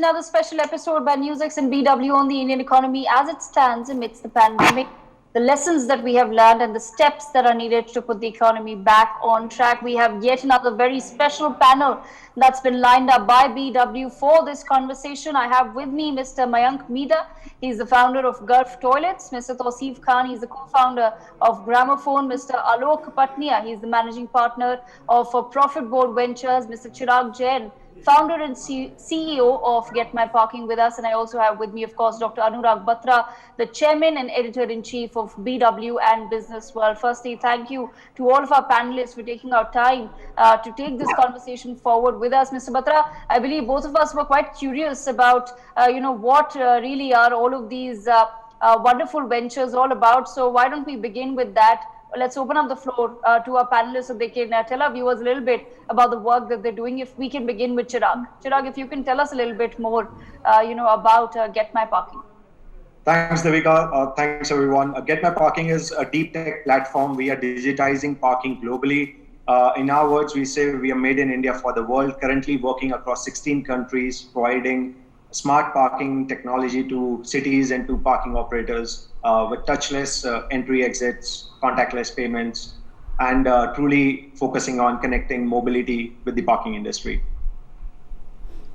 another special episode by NewsX and BW on the Indian economy as it stands amidst the pandemic, the lessons that we have learned and the steps that are needed to put the economy back on track. We have yet another very special panel that's been lined up by BW for this conversation. I have with me Mr. Mayank Mida. He's the founder of Gulf Toilets. Mr. Tausif Khan, he's the co-founder of Gramophone. Mr. Alok Patnia, he's the managing partner of Profit Board Ventures. Mr. Chirag Jain, founder and CEO of Get My Parking with us. And I also have with me, of course, Dr. Anurag Batra, the chairman and editor-in-chief of BW and Business World. Firstly, thank you to all of our panelists for taking our time to take this conversation forward with us. Mr. Batra, I believe both of us were quite curious about, what really are all of these wonderful ventures all about. So why don't we begin with that? Let's open up the floor to our panelists so they can tell our viewers a little bit about the work that they're doing. If we can begin with Chirag. Chirag, if you can tell us a little bit more, about Get My Parking. Thanks, Devika. Thanks, everyone. Get My Parking is a deep tech platform. We are digitizing parking globally. In our words, we say we are made in India for the world, currently working across 16 countries, providing smart parking technology to cities and to parking operators with touchless entry exits, contactless payments, and truly focusing on connecting mobility with the parking industry.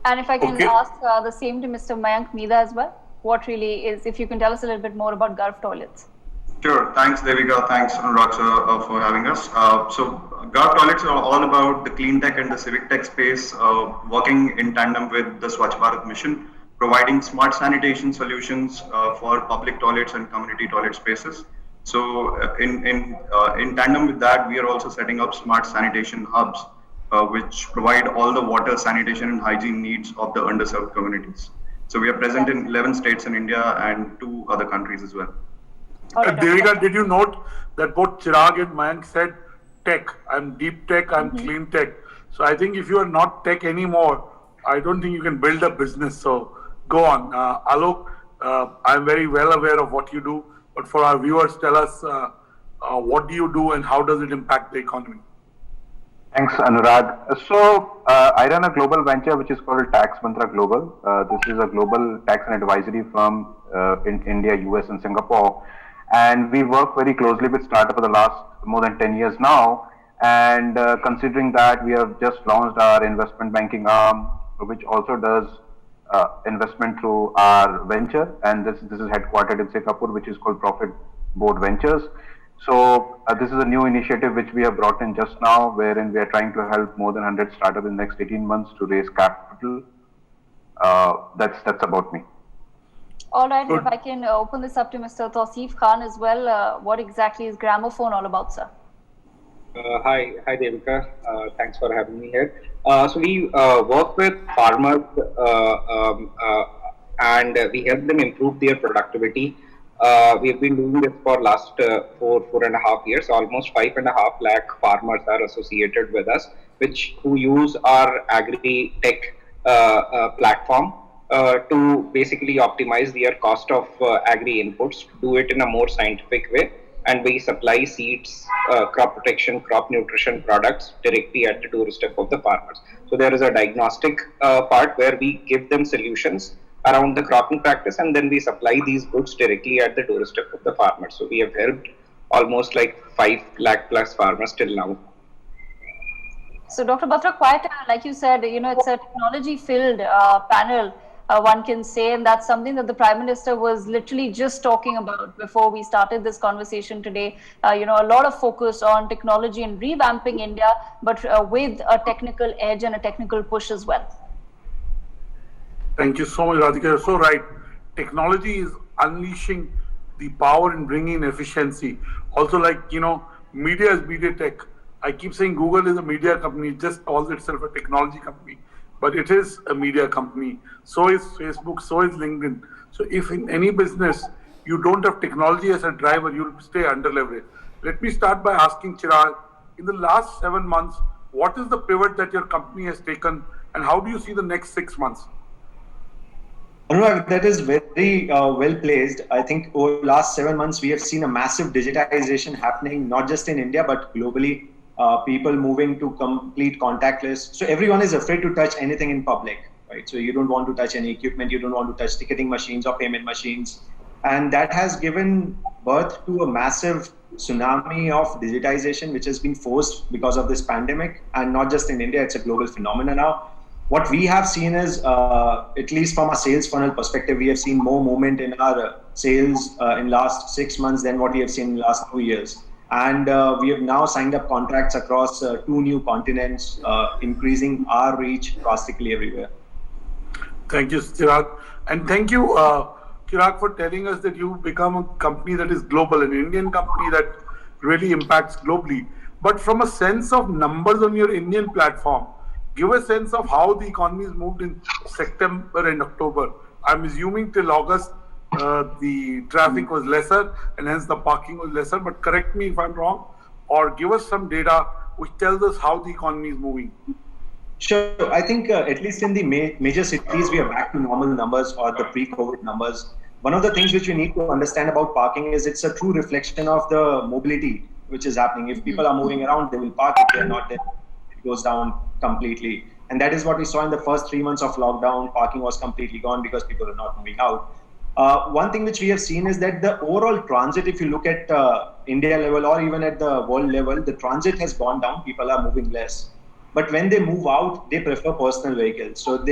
And if I can ask the same to Mr. Mayank Mida as well, what really is, if you can tell us a little bit more about Gulf Toilets. Sure. Thanks, Devika. Thanks, Anurag, for having us. So Gulf Toilets are all about the clean tech and the civic tech space, working in tandem with the Swachh Bharat mission, providing smart sanitation solutions for public toilets and community toilet spaces. So in tandem with that, we are also setting up smart sanitation hubs, which provide all the water, sanitation and hygiene needs of the underserved communities. So we are present in 11 states in India and 2 other countries as well. Devika, did you note that both Chirag and Mayank said tech? I'm deep tech, I'm clean tech. So I think if you are not tech anymore, I don't think you can build a business. So go on. Alok, I'm very well aware of what you do, but for our viewers, tell us what do you do and how does it impact the economy? Thanks, Anurag. So I run a global venture which is called Tax Mantra Global. This is a global tax and advisory firm in India, US and Singapore. And we work very closely with startups for the last more than 10 years now. And considering that, we have just launched our investment banking arm, which also does investment through our venture. And this is headquartered in Singapore, which is called Profit Board Ventures. So this is a new initiative which we have brought in just now, wherein we are trying to help more than 100 startups in the next 18 months to raise capital. That's about me. All right, if I can open this up to Mr. Tausif Khan as well. What exactly is Gramophone all about, sir? Hi Devika. Thanks for having me here. So we work with farmers and we help them improve their productivity. We have been doing this for last 4.5 years. Almost 5.5 lakh farmers are associated with us, who use our agri tech platform to basically optimize their cost of agri inputs, do it in a more scientific way. And we supply seeds, crop protection, crop nutrition products directly at the doorstep of the farmers. So there is a diagnostic part where we give them solutions around the cropping practice, and then we supply these goods directly at the doorstep of the farmers. So we have helped almost like 5 lakh plus farmers till now. So Dr. Batra, quite like you said, it's a technology-filled panel, one can say, and that's something that the Prime Minister was literally just talking about before we started this conversation today. A lot of focus on technology and revamping India, but with a technical edge and a technical push as well. Thank you so much, Radhika. You're so right. Technology is unleashing the power and bringing in efficiency. Also, media is media tech. I keep saying Google is a media company. It just calls itself a technology company, but it is a media company. So is Facebook, so is LinkedIn. So if in any business you don't have technology as a driver, you'll stay under-leveraged. Let me start by asking Chirag, in the last 7 months, what is the pivot that your company has taken and how do you see the next 6 months? Anurag, that is very well placed. I think over the last 7 months, we have seen a massive digitization happening, not just in India, but globally. People moving to complete contactless. So everyone is afraid to touch anything in public. right? So you don't want to touch any equipment, you don't want to touch ticketing machines or payment machines. And that has given birth to a massive tsunami of digitization, which has been forced because of this pandemic. And not just in India, it's a global phenomenon now. What we have seen is, at least from a sales funnel perspective, we have seen more movement in our sales in last 6 months than what we have seen in the last 2 years. And we have now signed up contracts across 2 new continents, increasing our reach drastically everywhere. Thank you, Chirag. And thank you, Chirag, for telling us that you become a company that is global, an Indian company that really impacts globally. But from a sense of numbers on your Indian platform, give a sense of how the economy has moved in September and October. I'm assuming till August, the traffic was lesser and hence the parking was lesser. But correct me if I'm wrong, or give us some data which tells us how the economy is moving. Sure. I think at least in the major cities, we are back to normal numbers or the pre-COVID numbers. One of the things which we need to understand about parking is it's a true reflection of the mobility which is happening. If people are moving around, they will park. If they're not, then it goes down completely. And that is what we saw in the first 3 months of lockdown. Parking was completely gone because people are not moving out. One thing which we have seen is that the overall transit, if you look at India level or even at the world level, the transit has gone down. People are moving less. But when they move out, they prefer personal vehicles. So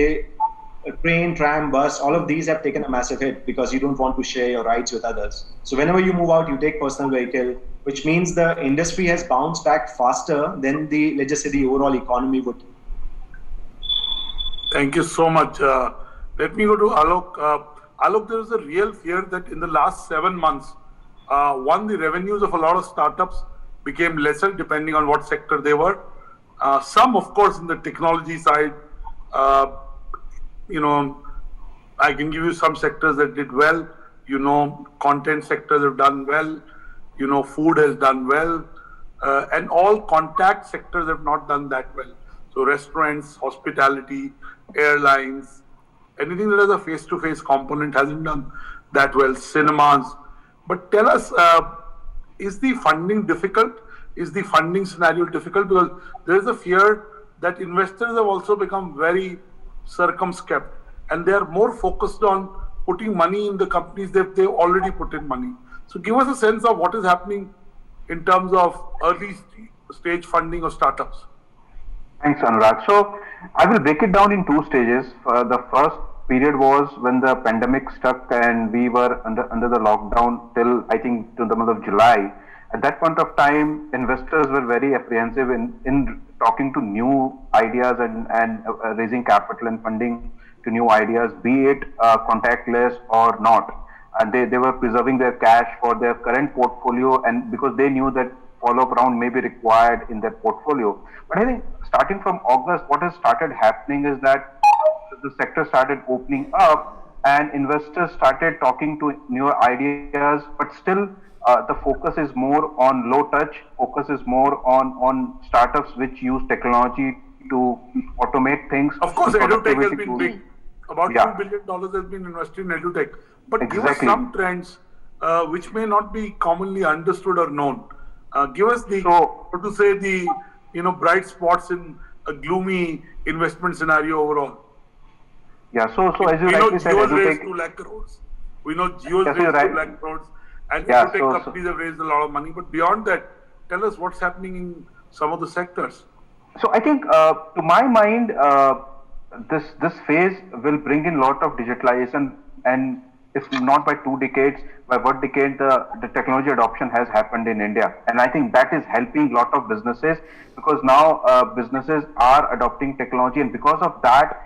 train, tram, bus, all of these have taken a massive hit because you don't want to share your rides with others. So whenever you move out, you take personal vehicle, which means the industry has bounced back faster than let's just say the overall economy would. Thank you so much. Let me go to Alok. Alok, there is a real fear that in the last 7 months, the revenues of a lot of startups became lesser depending on what sector they were. Some, of course, in the technology side, I can give you some sectors that did well. Content sectors have done well. Food has done well. And all contact sectors have not done that well. So restaurants, hospitality, airlines, anything that has a face-to-face component hasn't done that well. Cinemas. But tell us, is the funding difficult? Is the funding scenario difficult? Because there is a fear that investors have also become very circumspect and they are more focused on putting money in the companies that they've already put in money. So give us a sense of what is happening in terms of early stage funding of startups. Thanks, Anurag. So I will break it down in 2 stages. The first period was when the pandemic struck and we were under the lockdown till I think to the month of July. At that point of time, investors were very apprehensive in talking to new ideas and raising capital and funding to new ideas, be it contactless or not. And they were preserving their cash for their current portfolio, and because they knew that follow-up round may be required in their portfolio. But I think starting from August, what has started happening is that the sector started opening up and investors started talking to newer ideas, but still the focus is more on low touch, focus is more on startups which use technology to automate things. Of course, EduTech has been big. About $2 billion has been invested in EduTech. But give us some trends which may not be commonly understood or known. Give us the bright spots in a gloomy investment scenario overall. Yeah, so as you rightly said, EduTech raised 2 lakh crores. We know Jio's raised 2 lakh crores. And EduTech companies have raised a lot of money. But beyond that, tell us what's happening in some of the sectors. So I think, to my mind, this phase will bring in a lot of digitalization, and if not by 2 decades, by what decade the technology adoption has happened in India. And I think that is helping a lot of businesses because now businesses are adopting technology, and because of that,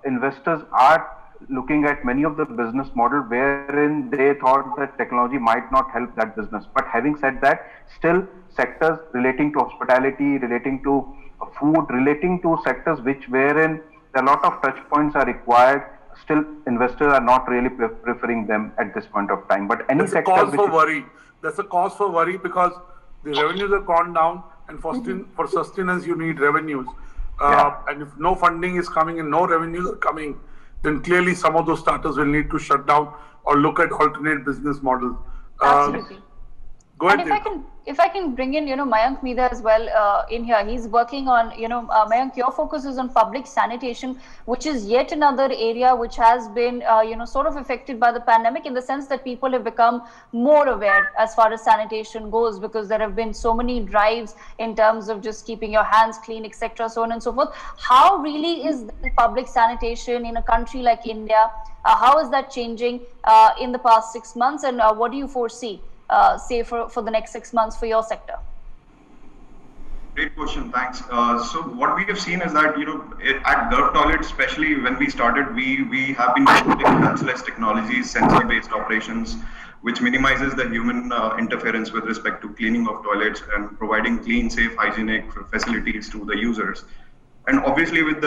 investors are looking at many of the business model wherein they thought that technology might not help that business. But having said that, still sectors relating to hospitality, relating to food, relating to sectors wherein a lot of touch points are required, still investors are not really preferring them at this point of time. But any sector That's a cause for worry because the revenues have gone down, and for sustenance you need revenues. And if no funding is coming and no revenues are coming, then clearly some of those startups will need to shut down or look at alternate business models. Absolutely. Go ahead. And if I can bring in, Mayank Mida as well in here. He's working on, Mayank, your focus is on public sanitation, which is yet another area which has been, sort of affected by the pandemic, in the sense that people have become more aware as far as sanitation goes, because there have been so many drives in terms of just keeping your hands clean, etc., so on and so forth. How really is public sanitation in a country like India? How is that changing in the past 6 months, and what do you foresee, say, for the next 6 months for your sector? Great question, thanks. So what we have seen is that, at Gov Toilet, especially when we started, we have been promoting touchless technologies, sensor-based operations, which minimizes the human interference with respect to cleaning of toilets and providing clean, safe, hygienic facilities to the users. And obviously, with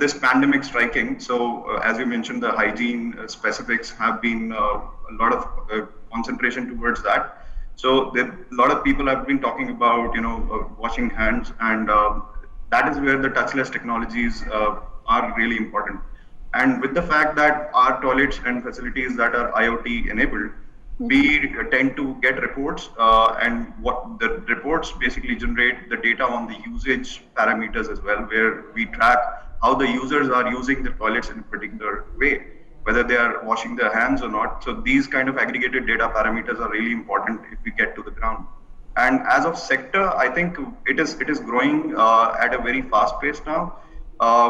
this pandemic striking, so as you mentioned, the hygiene specifics have been a lot of concentration towards that. So a lot of people have been talking about, washing hands, and that is where the touchless technologies are really important. And with the fact that our toilets and facilities that are IoT enabled, we tend to get reports, and what the reports basically generate the data on the usage parameters as well, where we track how the users are using the toilets in a particular way, whether they are washing their hands or not. So these kind of aggregated data parameters are really important if we get to the ground. And as of sector, I think it is growing at a very fast pace now.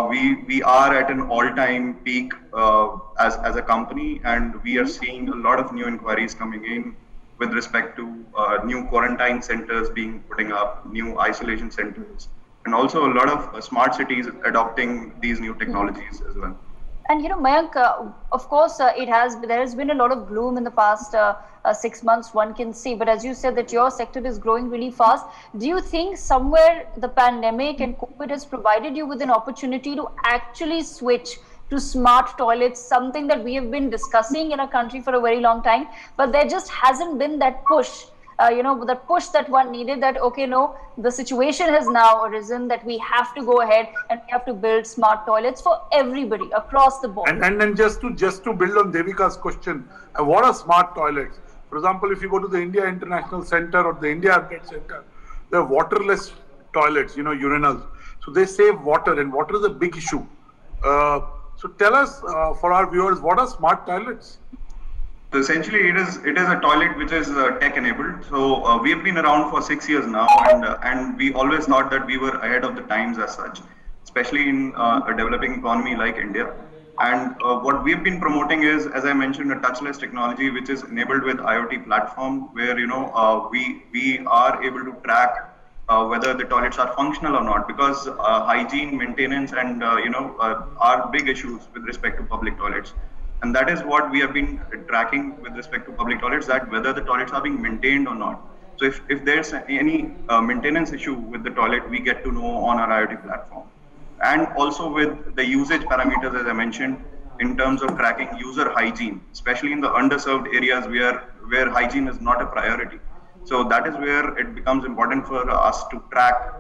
We are at an all-time peak as a company, and we are seeing a lot of new inquiries coming in with respect to new quarantine centers being putting up, new isolation centers, and also a lot of smart cities adopting these new technologies as well. And Mayank, of course, there has been a lot of gloom in the past 6 months, one can see. But as you said, that your sector is growing really fast. Do you think somewhere the pandemic and COVID has provided you with an opportunity to actually switch to smart toilets, something that we have been discussing in our country for a very long time, but there just hasn't been that push? That push that one needed, that, okay, no, the situation has now arisen that we have to go ahead and we have to build smart toilets for everybody across the board. And then just to build on Devika's question, what are smart toilets? For example, if you go to the India International Center or the India Arcade Center, they're waterless toilets, urinals. So they save water, and water is a big issue. So tell us, for our viewers, what are smart toilets? So essentially, it is a toilet which is tech enabled. So we have been around for 6 years now, and we always thought that we were ahead of the times as such, especially in a developing economy like India. And what we've been promoting is, as I mentioned, a touchless technology which is enabled with IoT platform, where we are able to track whether the toilets are functional or not, because hygiene, maintenance, and are big issues with respect to public toilets. And that is what we have been tracking with respect to public toilets, that whether the toilets are being maintained or not. So if there's any maintenance issue with the toilet, we get to know on our IoT platform. And also with the usage parameters, as I mentioned, in terms of tracking user hygiene, especially in the underserved areas where hygiene is not a priority. So that is where it becomes important for us to track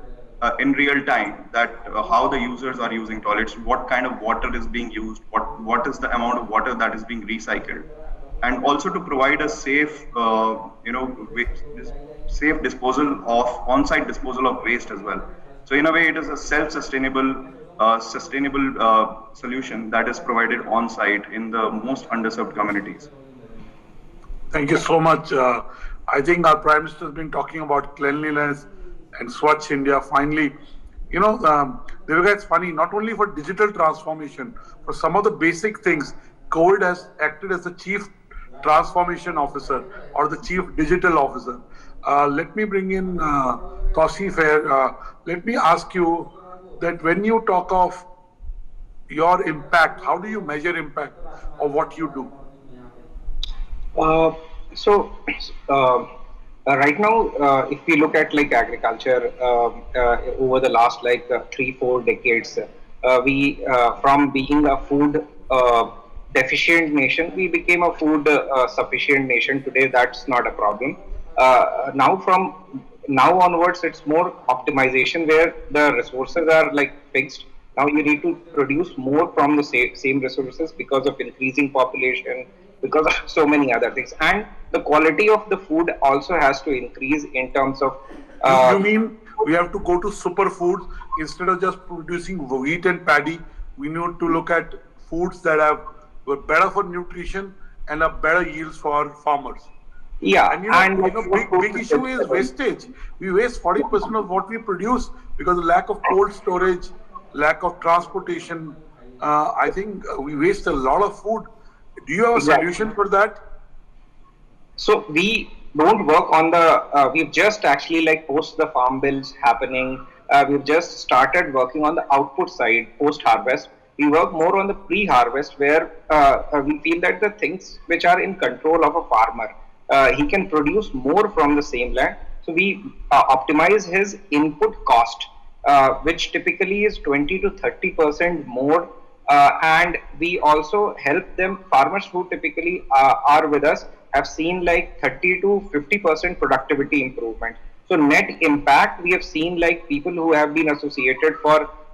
in real time that how the users are using toilets, what kind of water is being used, what is the amount of water that is being recycled, and also to provide a safe, safe disposal of on-site disposal of waste as well. So in a way, it is a self-sustainable, solution that is provided on-site in the most underserved communities. Thank you so much. I think our Prime Minister has been talking about cleanliness and Swachh India. Finally, Devika, it's funny, not only for digital transformation, for some of the basic things, COVID has acted as the chief transformation officer or the chief digital officer. Let me bring in Tausif here. Let me ask you that when you talk of your impact, how do you measure impact of what you do? Right now, if we look at agriculture over the last 3-4 decades, we from being a food deficient nation, we became a food sufficient nation. Today, that's not a problem. From now onwards, it's more optimization, where the resources are fixed. Now you need to produce more from the same resources because of increasing population, because of so many other things. And the quality of the food also has to increase in terms of. You mean we have to go to superfoods instead of just producing wheat and paddy? We need to look at foods that were better for nutrition and are better yields for farmers. Yeah, And big issue is wastage. We waste 40% of what we produce because of lack of cold storage, lack of transportation. I think we waste a lot of food. Do you have a solution for that? So we don't work on the, we've just actually like post the farm bills happening. We've just started working on the output side post harvest. We work more on the pre-harvest where we feel that the things which are in control of a farmer, he can produce more from the same land. So we optimize his input cost, which typically is 20 to 30% more. And we also help them, farmers who typically are with us have seen like 30 to 50% productivity improvement. So net impact, we have seen like people who have been associated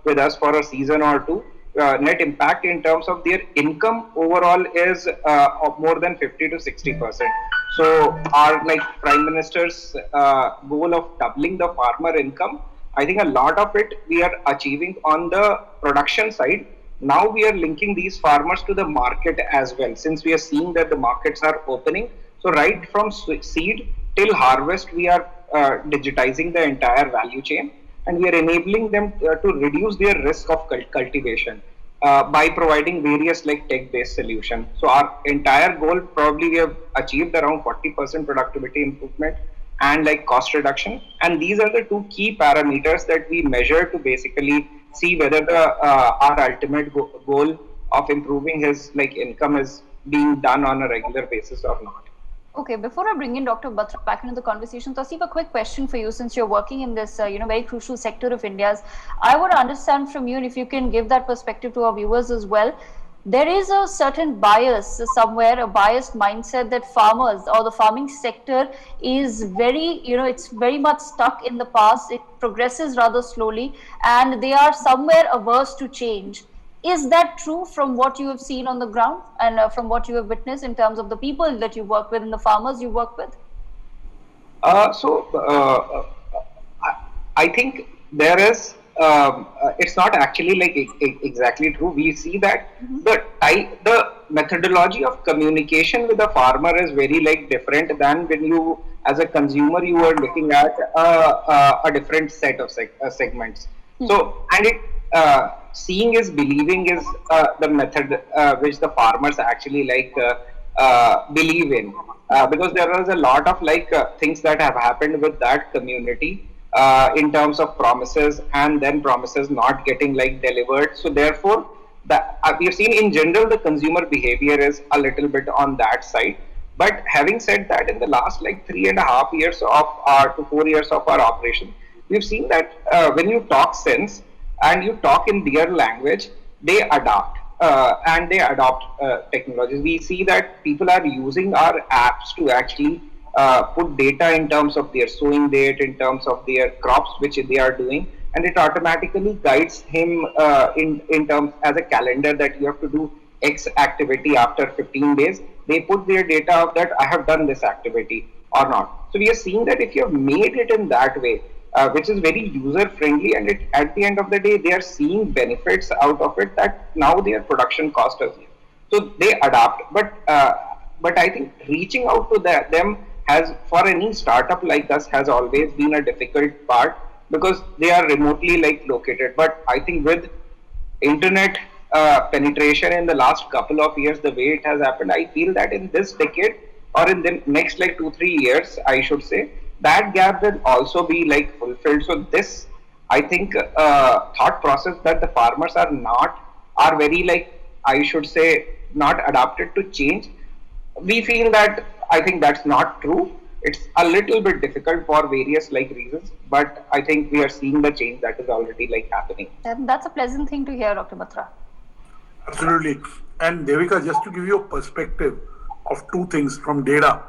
with us for a season or two, net impact in terms of their income overall is of more than 50 to 60%. So our like Prime Minister's goal of doubling the farmer income, I think a lot of it we are achieving on the production side. Now we are linking these farmers to the market as well, since we are seeing that the markets are opening. So right from seed till harvest, we are digitizing the entire value chain, and we are enabling them to reduce their risk of cultivation by providing various like tech-based solutions. So our entire goal, probably we have achieved around 40% productivity improvement and like cost reduction. And these are the two key parameters that we measure to basically see whether our ultimate goal of improving his like income is being done on a regular basis or not. Okay, before I bring in Dr. Batra back into the conversation, Tasif, a quick question for you, since you're working in this, very crucial sector of India's. I want to understand from you, and if you can give that perspective to our viewers as well. There is a certain bias somewhere, a biased mindset that farmers or the farming sector is very, it's very much stuck in the past. It progresses rather slowly, and they are somewhere averse to change. Is that true from what you have seen on the ground and from what you have witnessed in terms of the people that you work with and the farmers you work with? I think there is, it's not actually like exactly true. We see that the methodology of communication with the farmer is very like different than when you, as a consumer, you are looking at a different set of segments. So, and seeing is believing is the method which the farmers actually like believe in, because there is a lot of like things that have happened with that community in terms of promises, and then promises not getting like delivered. So therefore, we have seen in general the consumer behavior is a little bit on that side. But having said that, in the last like 3.5 years to 4 years of our operation, we've seen that when you talk sense and you talk in their language, they adapt and they adopt technologies. We see that people are using our apps to actually put data in terms of their sowing date, in terms of their crops which they are doing, and it automatically guides him in terms as a calendar that you have to do X activity after 15 days. They put their data of that I have done this activity or not. So we are seeing that if you have made it in that way, which is very user friendly, and at the end of the day they are seeing benefits out of it, that now their production cost is zero. So they adapt. But I think reaching out to them has, for any startup like us, has always been a difficult part, because they are remotely like located. But I think with internet penetration in the last couple of years, the way it has happened, I feel that in this decade or in the next like 2-3 years, I should say, that gap will also be like fulfilled. So this, I think, thought process that the farmers are very like, I should say, not adapted to change. We feel that, I think that's not true. It's a little bit difficult for various like reasons, but I think we are seeing the change that is already like happening. And that's a pleasant thing to hear, Dr. Batra. Absolutely. And Devika, just to give you a perspective of two things from data,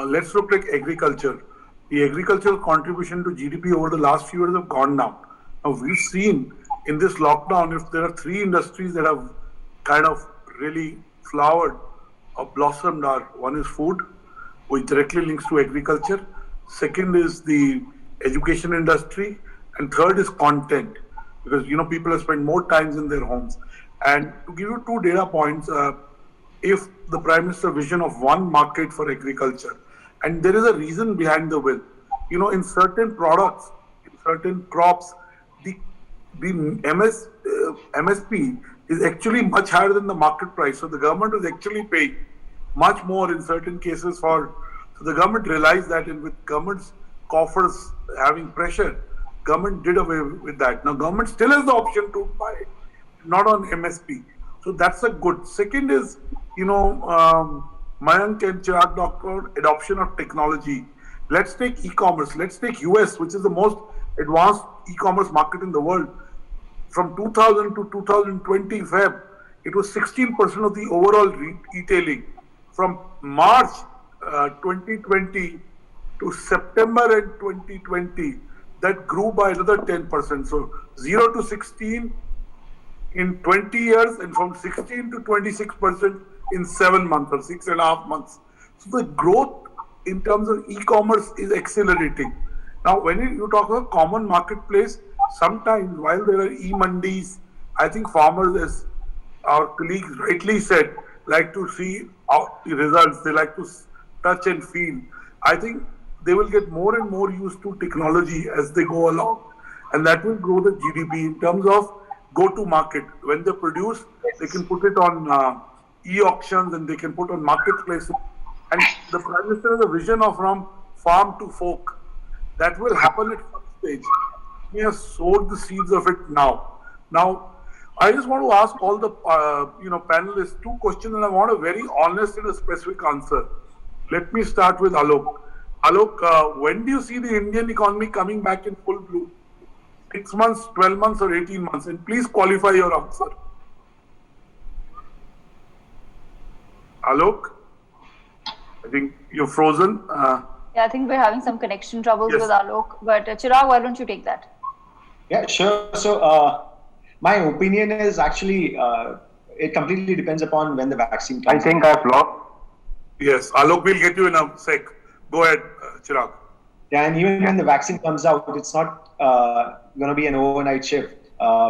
let's look like agriculture. The agricultural contribution to GDP over the last few years have gone down. Now we've seen in this lockdown, if there are 3 industries that have kind of really flowered, blossomed are, one is food, which directly links to agriculture. Second is the education industry, and third is content, because people have spent more times in their homes. And to give you two data points, if the Prime Minister vision of one market for agriculture, and there is a reason behind the will. In certain products, in certain crops, the MSP is actually much higher than the market price. So the government is actually paying much more in certain cases for. So the government realized that, and with government's coffers having pressure, government did away with that. Now government still has the option to buy, not on MSP. So that's a good. Second is, Mayank and Chirag talked about adoption of technology. Let's take e-commerce. Let's take US, which is the most advanced e-commerce market in the world. From 2000 to 2020 Feb, it was 16% of the overall retailing. From March 2020 to September in 2020, that grew by another 10%. So 0 to 16 in 20 years, and from 16 to 26% in 7 months or 6.5 months. So the growth in terms of e-commerce is accelerating. Now, when you talk about common marketplace, sometimes while there are e-mandis, I think farmers, as our colleagues rightly said, like to see the results. They like to touch and feel. I think they will get more and more used to technology as they go along, and that will grow the GDP in terms of go-to market. When they produce, they can put it on e-auctions, and they can put on marketplaces. And the Prime Minister has a vision of from farm to folk. That will happen at some stage. He has sowed the seeds of it now. Now, I just want to ask all the panelists two questions, and I want a very honest and a specific answer. Let me start with Alok. Alok, when do you see the Indian economy coming back in full bloom? 6 months, 12 months, or 18 months? And please qualify your answer. Alok, I think you're frozen. Yeah, I think we're having some connection troubles Yes. with Alok. But Chirag, why don't you take that? Yeah, sure. So my opinion is actually it completely depends upon when the vaccine I comes. think I've lost. Yes, Alok, we'll get you in a sec. Go ahead, Chirag. Yeah, and even when the vaccine comes out, it's not going to be an overnight shift.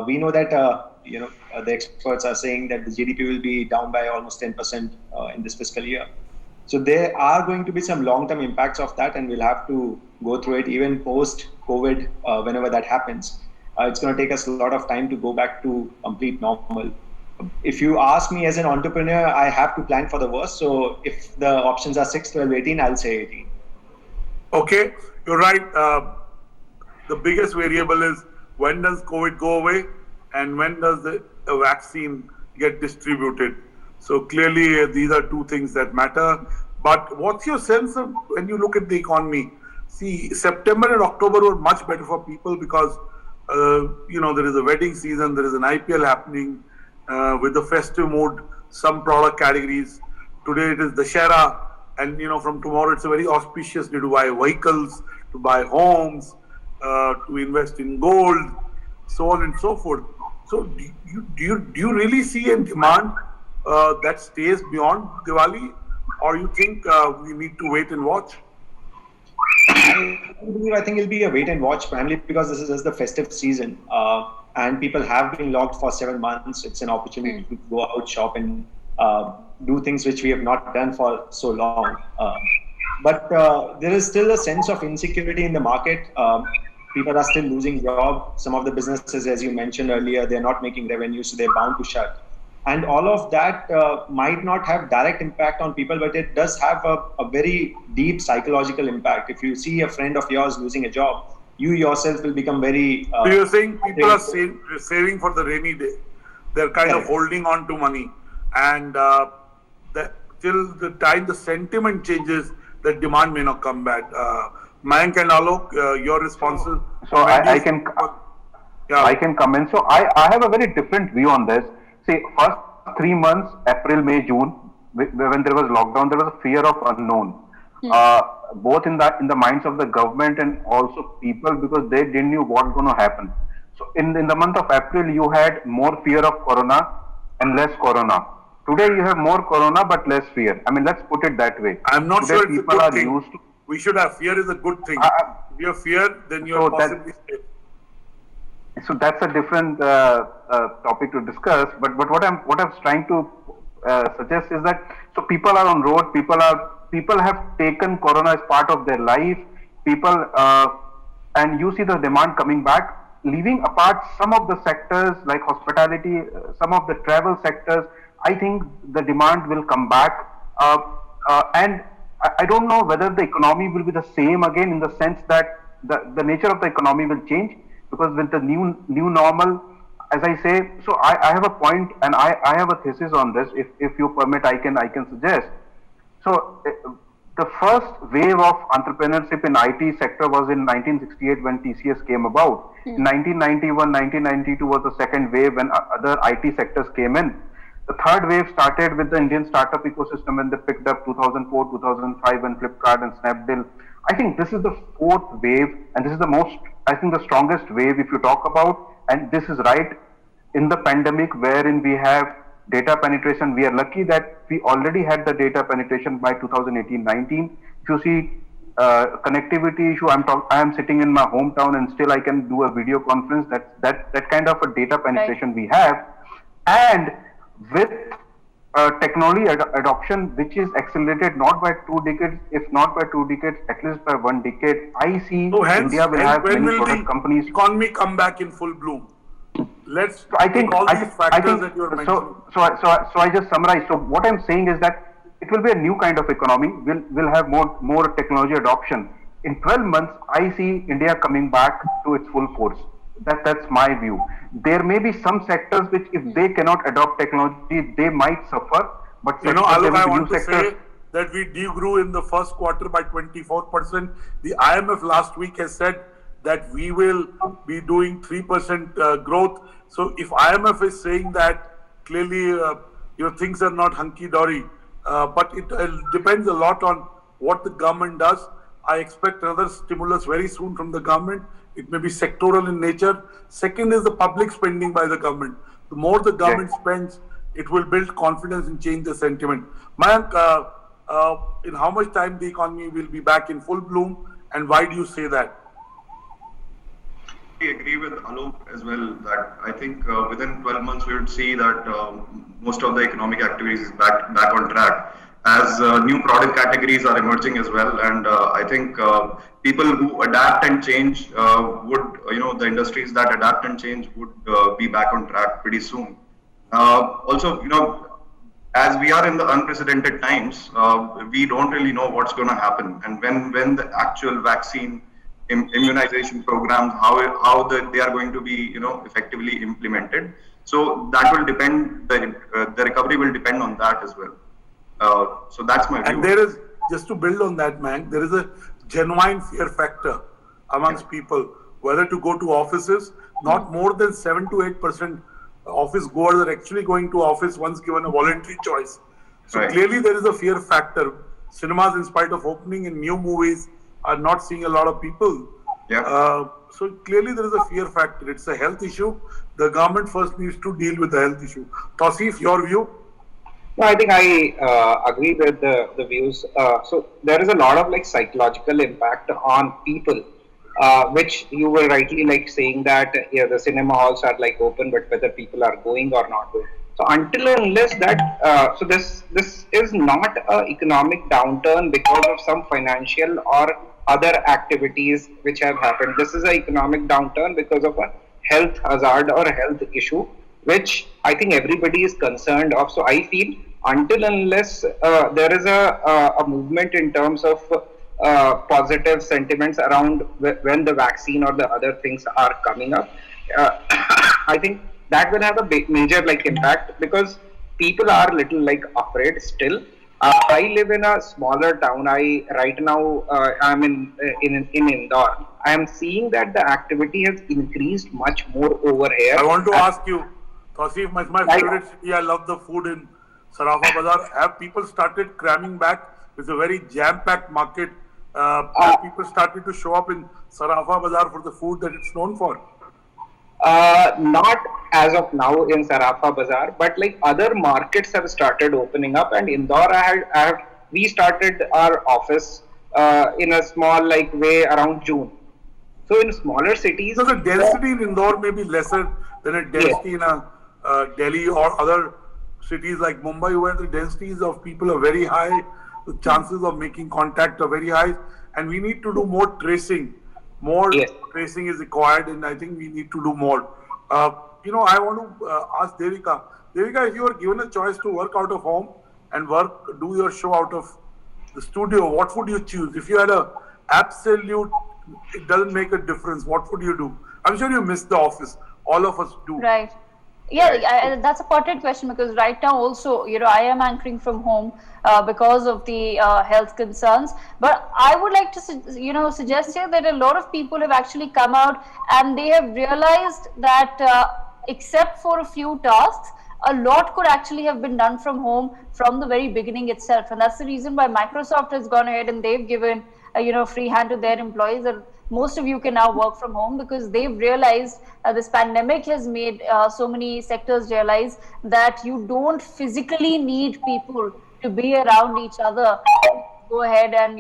We know that the experts are saying that the GDP will be down by almost 10% in this fiscal year. So there are going to be some long-term impacts of that, and we'll have to go through it even post-COVID whenever that happens. It's going to take us a lot of time to go back to complete normal. If you ask me as an entrepreneur, I have to plan for the worst. So if the options are 6, 12, 18, I'll say 18. Okay, you're right. The biggest variable is when does COVID go away and when does the vaccine get distributed. So clearly these are two things that matter. But what's your sense of when you look at the economy? See, September and October were much better for people because there is a wedding season, there is an IPL happening with the festive mood, some product categories. Today it is Dussehra, and from tomorrow it's a very auspicious day to buy vehicles, to buy homes, to invest in gold, so on and so forth. So do you really see a demand that stays beyond Diwali, or you think we need to wait and watch? I think it'll be a wait and watch, primarily because this is just the festive season, and people have been locked for 7 months. It's an opportunity to go out, shop, and do things which we have not done for so long. But there is still a sense of insecurity in the market. People are still losing jobs. Some of the businesses, as you mentioned earlier, they're not making revenue, so they're bound to shut. And all of that might not have direct impact on people, but it does have a very deep psychological impact. If you see a friend of yours losing a job, you yourself will become very... So you're saying people are saving for the rainy day. They're kind of holding on to money. And till the time the sentiment changes, the demand may not come back. Mayank and Alok, your responses? So I can comment. So I have a very different view on this. See, first 3 months, April, May, June, when there was lockdown, there was a fear of unknown, both in the minds of the government and also people, because they didn't know what's going to happen. So in the month of April, you had more fear of corona and less corona. Today you have more corona but less fear. I mean, let's put it that way. I'm not Today sure it's a people good are thing. used to. We should have fear is a good thing. If you have fear, then you So are possibly safe. So that's a different topic to discuss. But what I was trying to suggest is that so people are on road. People have taken corona as part of their life. People and you see the demand coming back. Leaving apart some of the sectors like hospitality, some of the travel sectors, I think the demand will come back. And I don't know whether the economy will be the same again in the sense that the nature of the economy will change because with the new normal, as I say, so I have a point and I have a thesis on this. If you permit, I can suggest. So the first wave of entrepreneurship in IT sector was in 1968 when TCS came about. In 1991, 1992 was the second wave when other IT sectors came in. The third wave started with the Indian startup ecosystem when they picked up 2004, 2005 when Flipkart and Snapdeal. I think this is the fourth wave and this is the most, I think the strongest wave if you talk about, and this is right in the pandemic wherein we have data penetration. We are lucky that we already had the data penetration by 2018-19. If you see connectivity issue, I am sitting in my hometown and still I can do a video conference. That kind of a data penetration we have, and with technology adoption which is accelerated not by 2 decades, if not by 2 decades, at least by 1 decade. I see India will have many product companies. Economy come back in full bloom. Let's so I think all these factors that you are mentioning. So I just summarize. So what I'm saying is that it will be a new kind of economy. We'll have more technology adoption. In 12 months, I see India coming back to its full force. That's my view. There may be some sectors which, if they cannot adopt technology, they might suffer. But Alok, I want to say that we degrew in the first quarter by 24%. The IMF last week has said that we will be doing 3% growth. So if IMF is saying that, clearly things are not hunky-dory. But it depends a lot on what the government does. I expect another stimulus very soon from the government. It may be sectoral in nature. Second is the public spending by the government. The more the government spends, it will build confidence and change the sentiment. Mayank, in how much time the economy will be back in full bloom, and why do you say that? I agree with Alok as well that I think within 12 months we would see that most of the economic activities is back on track as new product categories are emerging as well, and I think people who adapt and change the industries that adapt and change would be back on track pretty soon. Also, as we are in the unprecedented times, we don't really know what's going to happen, and when the actual vaccine immunization programs, how they are going to be effectively implemented. So that will depend. The recovery will depend on that as well. So that's my view. And there is, just to build on that, man, there is a genuine fear factor amongst people whether to go to offices. Not more than 7 to 8% office goers are actually going to office once given a voluntary choice. So clearly there is a fear factor. Cinemas, in spite of opening in new movies, are not seeing a lot of people. So clearly there is a fear factor. It's a health issue. The government first needs to deal with the health issue. Tausif, your view? No, I think I agree with the views. So there is a lot of psychological impact on people, which you were rightly saying that the cinema halls are open, but whether people are going or not going. So until and unless that, so this is not an economic downturn because of some financial or other activities which have happened. This is an economic downturn because of a health hazard or a health issue, which I think everybody is concerned of. So I feel until unless there is a movement in terms of positive sentiments around when the vaccine or the other things are coming up, I think that will have a big major impact, because people are little afraid still. I live in a smaller town. Right now I'm in Indore. I am seeing that the activity has increased much more over here. I want to ask you, Tausif, my favorite city. I love the food in Sarafa Bazaar. Have people started cramming back? It's a very jam-packed market. Have people started to show up in Sarafa Bazaar for the food that it's known for? Not as of now in Sarafa Bazaar, but like other markets have started opening up, and Indore, we started our office in a small like way around June. So in smaller cities, So the density in Indore may be lesser than a density in a Delhi or other cities like Mumbai, where the densities of people are very high, the chances of making contact are very high, and we need to do more tracing. More Yes. tracing is required, and I think we need to do more. I want to ask Devika. Devika, if you were given a choice to work out of home and do your show out of the studio, what would you choose? If you had a absolute, it doesn't make a difference, what would you do? I'm sure you miss the office. All of us do. Right. Yeah, that's a pertinent question, because right now also, I am anchoring from home because of the health concerns. But I would like to, suggest here that a lot of people have actually come out and they have realized that except for a few tasks, a lot could actually have been done from home from the very beginning itself. And that's the reason why Microsoft has gone ahead and they've given, free hand to their employees, that most of you can now work from home, because they've realized this pandemic has made so many sectors realize that you don't physically need people to be around each other. Go ahead and,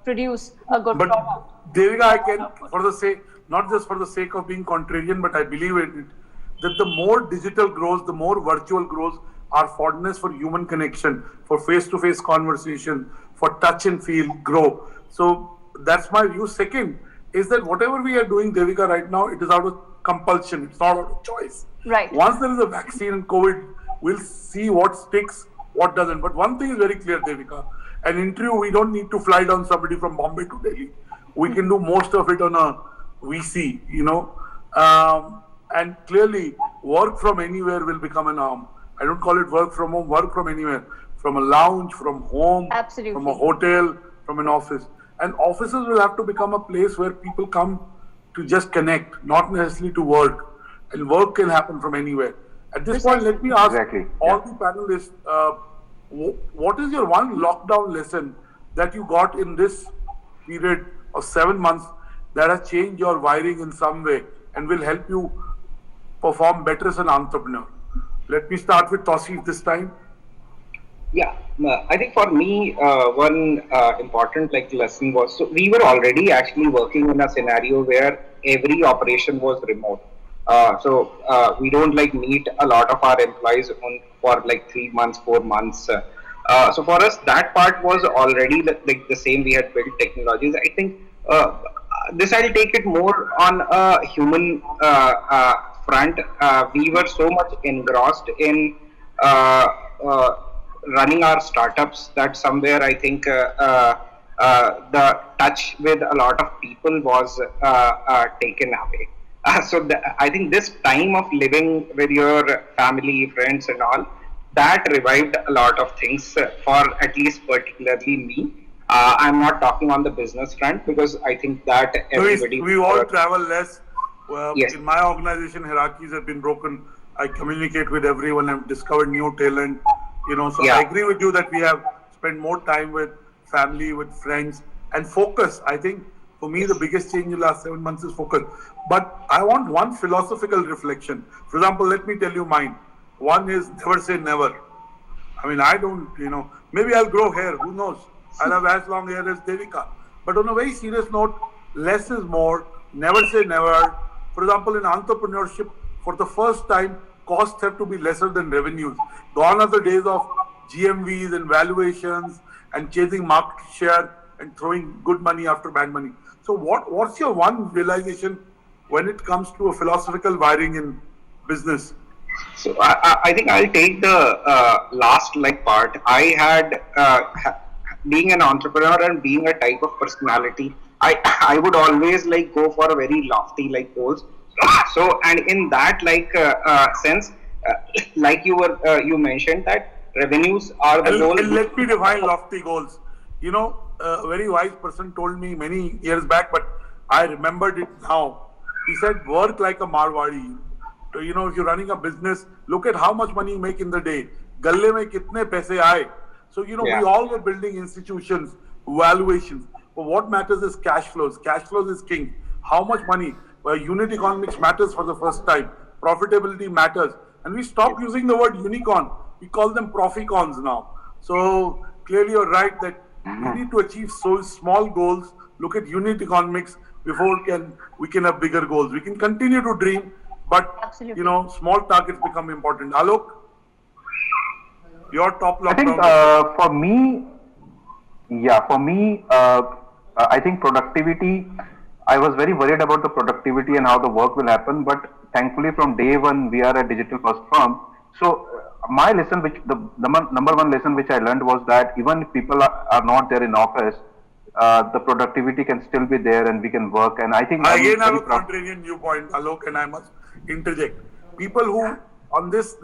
produce a good But product. Devika, I can, for the sake, not just for the sake of being contrarian, but I believe in it, that the more digital grows, the more virtual grows, our fondness for human connection, for face-to-face conversation, for touch and feel grow. So that's my view. Second is that whatever we are doing, Devika, right now, it is out of compulsion. It's not out of choice. Right. Once there is a vaccine and COVID, we'll see what sticks, what doesn't. But one thing is very clear, Devika. An interview, we don't need to fly down somebody from Bombay to Delhi. We can do most of it on a VC, and clearly work from anywhere will become a norm. I don't call it work from home, work from anywhere. From a lounge, from home, Absolutely. from a hotel, from an office. And offices will have to become a place where people come to just connect, not necessarily to work. And work can happen from anywhere. At this point, let me ask all the panelists, what is your one lockdown lesson that you got in this period of 7 months that has changed your wiring in some way and will help you perform better as an entrepreneur? Let me start with Tausif this time. Yeah, I think for me, one important lesson was, so we were already actually working in a scenario where every operation was remote. So we don't meet a lot of our employees for 3 months, 4 months. So for us, that part was already the same. We had built technologies. I think this I'll take it more on a human front. We were so much engrossed in running our startups that somewhere I think the touch with a lot of people was taken away. So I think this time of living with your family, friends and all, that revived a lot of things for at least particularly me. I'm not talking on the business front, because I think that everybody... We all travel less. Yes. In my organization, hierarchies have been broken. I communicate with everyone. I've discovered new talent. So Yeah. I agree with you that we have spent more time with family, with friends, and focus. I think for me, the biggest change in the last 7 months is focus. But I want one philosophical reflection. For example, let me tell you mine. One is never say never. I mean, I don't, maybe I'll grow hair. Who knows? I'll have as long hair as Devika. But on a very serious note, less is more. Never say never. For example, in entrepreneurship, for the first time, costs have to be lesser than revenues. Gone are the days of GMVs and valuations and chasing market share and throwing good money after bad money. So what's your one realization when it comes to a philosophical wiring in business? So I think I'll take the last part. I had being an entrepreneur and being a type of personality, I would always go for a very lofty goals. So and in that sense, you mentioned that revenues are the goal. And let me define lofty goals. A very wise person told me many years back, but I remembered it now. He said, work like a Marwadi. If you're running a business, look at how much money you make in the day. Galle mein kitne paise aaye. So, we all were building institutions, valuations. But what matters is cash flows. Cash flows is king. How much money? Unit economics matters for the first time. profitability matters. And we stopped using the word unicorn. We call them proficons now. So clearly you're right that we need to achieve so small goals, look at unit economics before we can have bigger goals. We can continue to dream, but Absolutely. small targets become important. Alok, your top I think lockdown. for me, I think productivity. I was very worried about the productivity and how the work will happen, but thankfully from day one we are a digital first firm. So my lesson, which the number one lesson which I learned was that even if people are not there in office, the productivity can still be there and we can work. And I think I again have a contrarian viewpoint, Alok, and I must interject. People who on this,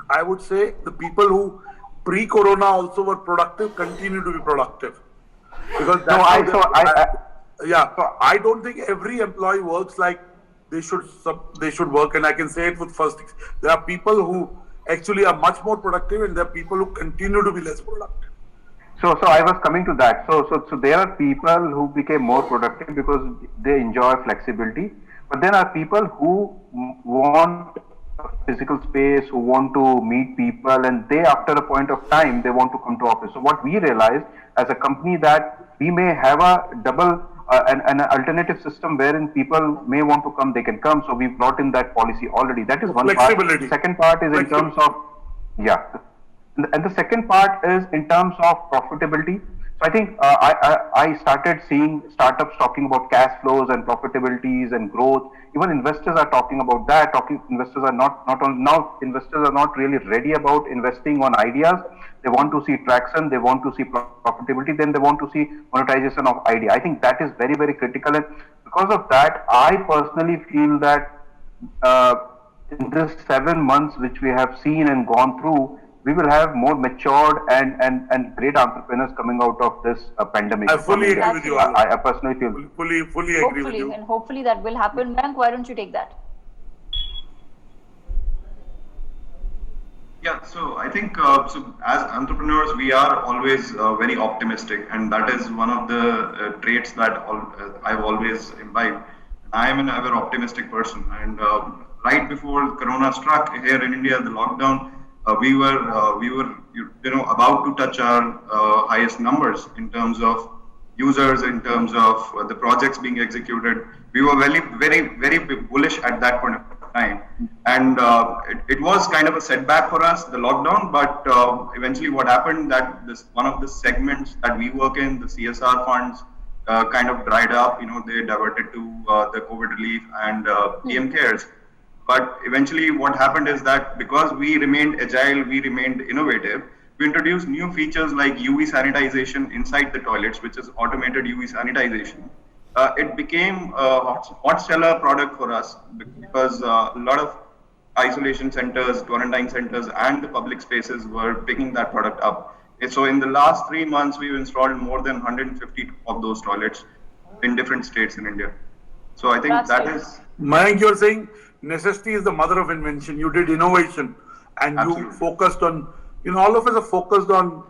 I would say the people who pre-corona also were productive continue to be productive because that's I don't think every employee works like they should work, and I can say it with first. There are people who actually are much more productive, and there are people who continue to be less productive. So I was coming to that. So there are people who became more productive because they enjoy flexibility, but then are people who want a physical space, who want to meet people, and they, after a point of time, they want to come to office. So what we realized as a company that we may have a double an alternative system wherein people may want to come, they can come. So we brought in that policy already. That is one part. The second part is in terms of and the second part is in terms of profitability. So I think I started seeing startups talking about cash flows and profitabilities and growth. Even investors are talking about that. Investors are investors are not really ready about investing on ideas. They want to see traction. They want to see profitability. Then they want to see monetization of idea. I think that is very, very critical. And because of that, I personally feel that in this 7 months which we have seen and gone through, we will have more matured and great entrepreneurs coming out of this pandemic. I fully agree with you. I personally feel fully agree with you. And hopefully that will happen. Mayank, why don't you take that? Yeah, so I think so as entrepreneurs, we are always very optimistic, and that is one of the traits that I've always imbibed. I am an ever optimistic person, and right before Corona struck here in India, the lockdown, we were about to touch our highest numbers in terms of users, in terms of the projects being executed. We were very bullish at that point of time, and it was kind of a setback for us, the lockdown. But eventually, what happened that one of the segments that we work in, the CSR funds, kind of dried up. They diverted to the COVID relief and PM cares. But eventually what happened is that because we remained agile, we remained innovative, we introduced new features like UV sanitization inside the toilets, which is automated UV sanitization. It became a hot seller product for us because a lot of isolation centers, quarantine centers, and the public spaces were picking that product up. So in the last 3 months, we've installed more than 150 of those toilets in different states in India. So I think that is... Mayank, you're saying necessity is the mother of invention. You did innovation and you focused on, all of us are focused on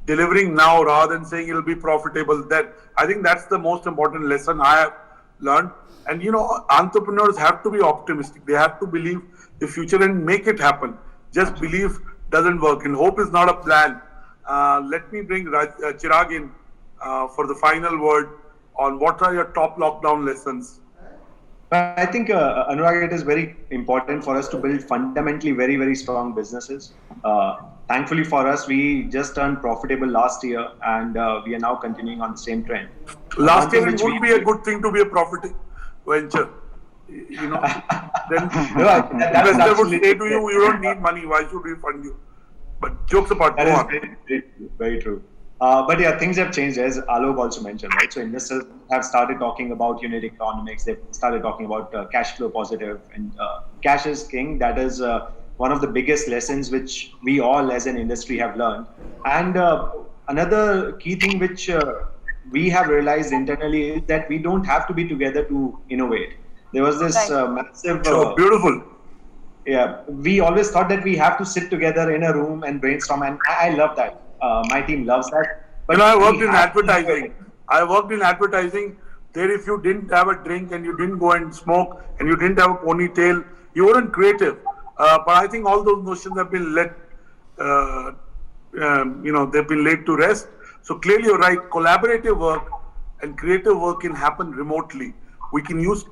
delivering now rather than saying it'll be profitable. That I think that's the most important lesson I have learned. And entrepreneurs have to be optimistic. They have to believe the future and make it happen. Just belief doesn't work, and hope is not a plan. Let me bring Chirag in for the final word on what are your top lockdown lessons. I think, Anurag, it is very important for us to build fundamentally very, very strong businesses. Thankfully for us, we just turned profitable last year, and we are now continuing on the same trend. Last year it would be a good thing to be a profit venture. Then investor would say to you, you don't need money, why should we fund you? But jokes apart, that is very true. But yeah, things have changed, as Alok also mentioned, right? So investors have started talking about unit economics. They've started talking about cash flow positive, and cash is king. That is one of the biggest lessons which we all as an industry have learned. And another key thing which we have realized internally is that we don't have to be together to innovate. There was this massive... beautiful. Yeah, we always thought that we have to sit together in a room and brainstorm, and I love that. My team loves that. But I worked in advertising. There, if you didn't have a drink and you didn't go and smoke and you didn't have a ponytail, You weren't creative. But I think all those notions have been they've been laid to rest. So clearly you're right, collaborative work and creative work can happen remotely. We can use,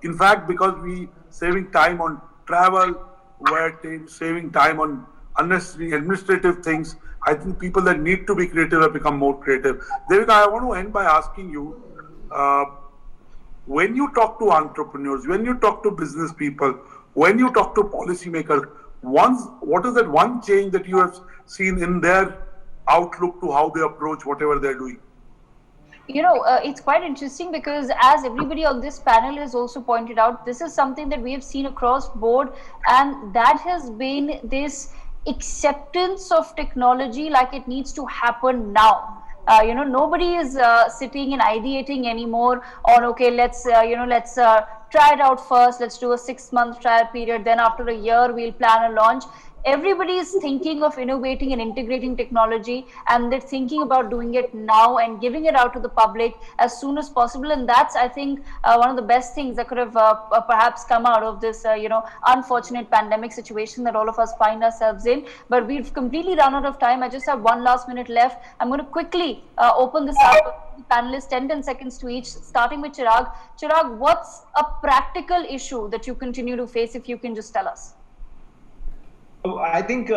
in fact, because we saving time on travel, we're saving time on unnecessary administrative things. I think people that need to be creative have become more creative. Devika, I want to end by asking you, when you talk to entrepreneurs, when you talk to business people, when you talk to policymakers, what is that one change that you have seen in their outlook to how they approach whatever they're doing? It's quite interesting because as everybody on this panel has also pointed out, this is something that we have seen across board, and that has been this acceptance of technology like it needs to happen now. Nobody is sitting and ideating anymore on, okay, let's try it out first. Let's do a 6-month trial period. Then after a year, we'll plan a launch. Everybody is thinking of innovating and integrating technology, and they're thinking about doing it now and giving it out to the public as soon as possible. And that's, I think, one of the best things that could have perhaps come out of this, unfortunate pandemic situation that all of us find ourselves in. But we've completely run out of time. I just have 1 last minute left. I'm going to quickly open this up to the panelists, 10 seconds to each, starting with Chirag. Chirag, what's a practical issue that you continue to face, if you can just tell us? I think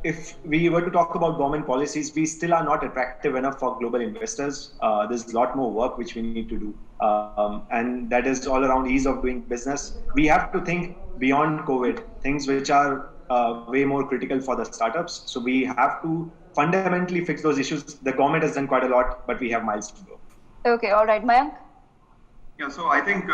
if we were to talk about government policies, we still are not attractive enough for global investors. There's a lot more work which we need to do. And that is all around ease of doing business. We have to think beyond COVID, things which are way more critical for the startups. So we have to fundamentally fix those issues. The government has done quite a lot, but we have miles to go. Okay, all right. Mayank? Yeah, so I think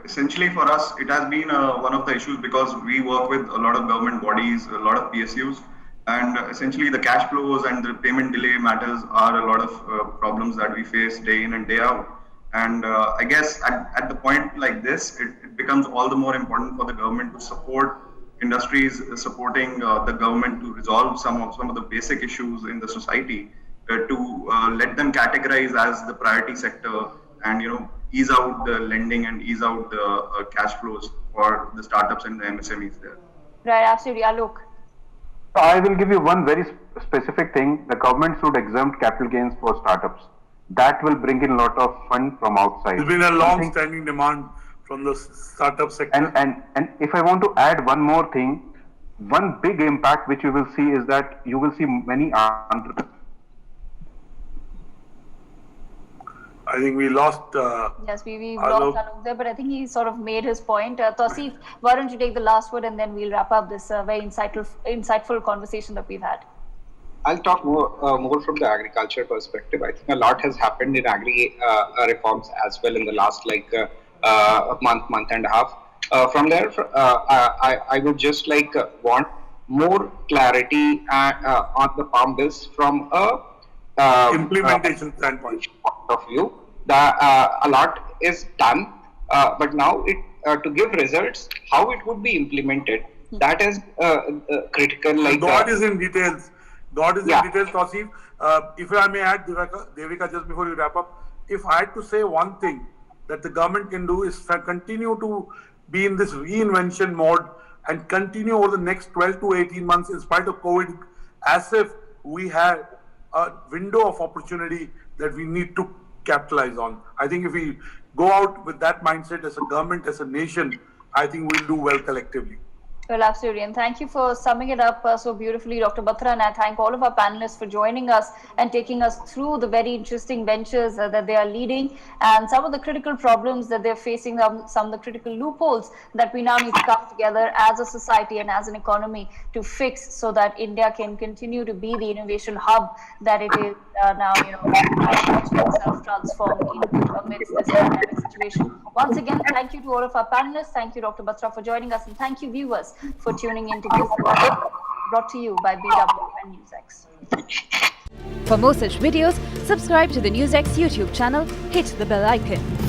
essentially for us, it has been one of the issues because we work with a lot of government bodies, a lot of PSUs, and essentially the cash flows and the payment delay matters are a lot of problems that we face day in and day out. And I guess at the point like this, it becomes all the more important for the government to support industries, supporting the government to resolve some of the basic issues in the society, to let them categorize as the priority sector and, ease out the lending and ease out the cash flows for the startups and the MSMEs there. Right, absolutely. Alok? I will give you one very specific thing. The government should exempt capital gains for startups. That will bring in a lot of fund from outside. It's been a long-standing demand from the startup sector. And if I want to add one more thing, one big impact which you will see is that you will see many entrepreneurs. I think we lost. Yes, we lost Alok there, but I think he sort of made his point. Tausif, why don't you take the last word and then we'll wrap up this very insightful conversation that we've had. I'll talk more from the agriculture perspective. I think a lot has happened in agri reforms as well in the last a month and a half. From there, I would just want more clarity on the farm bills from a implementation standpoint of view. A lot is done, but now to give results, how it would be implemented, that is critical. God is in details. God is in details, Tausif. If I may add, Devika, just before you wrap up, if I had to say one thing that the government can do is continue to be in this reinvention mode and continue over the next 12 to 18 months in spite of COVID, as if we had a window of opportunity that we need to capitalize on. I think if we go out with that mindset as a government, as a nation, I think we'll do well collectively. Well, absolutely. And thank you for summing it up so beautifully, Dr. Batra. And I thank all of our panelists for joining us and taking us through the very interesting ventures that they are leading and some of the critical problems that they're facing, some of the critical loopholes that we now need to come together as a society and as an economy to fix so that India can continue to be the innovation hub that it is now, watching itself transform amidst this pandemic situation. Once again, thank you to all of our panelists. Thank you, Dr. Batra, for joining us. And thank you, viewers, for tuning in to this brought to you by BW and NewsX. For more such videos, subscribe to the NewsX YouTube channel, hit the bell icon.